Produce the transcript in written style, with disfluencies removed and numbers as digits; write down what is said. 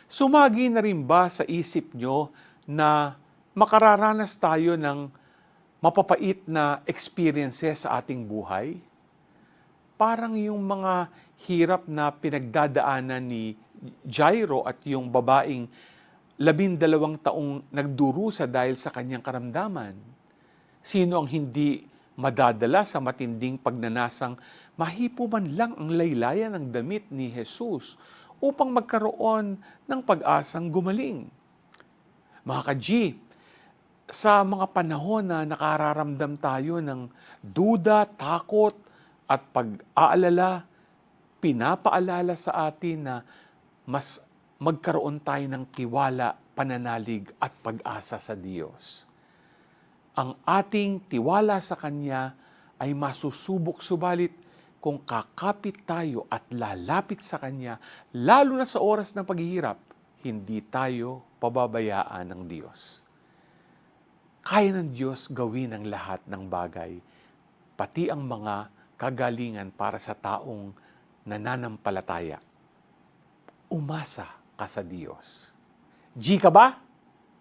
Sumagi na rin ba sa isip nyo na makararanas tayo ng mapapait na experiences sa ating buhay? Parang yung mga hirap na pinagdadaanan ni Jairo at yung babaeng 12 taong nagdurusa dahil sa kanyang karamdaman. Sino ang hindi madadala sa matinding pagnanasang mahipo man lang ang laylayan ng damit ni Jesus upang magkaroon ng pag-asang gumaling? Mga ka-G, sa mga panahon na nakararamdam tayo ng duda, takot at pag-aalala, pinapaalala sa atin na mas magkaroon tayo ng tiwala, pananalig at pag-asa sa Diyos. Ang ating tiwala sa Kanya ay masusubok, subalit kung kakapit tayo at lalapit sa Kanya, lalo na sa oras ng paghihirap, hindi tayo pababayaan ng Diyos. Kaya ng Diyos gawin ang lahat ng bagay, pati ang mga kagalingan para sa taong nananampalataya. Umasa ka sa Diyos. G ka ba?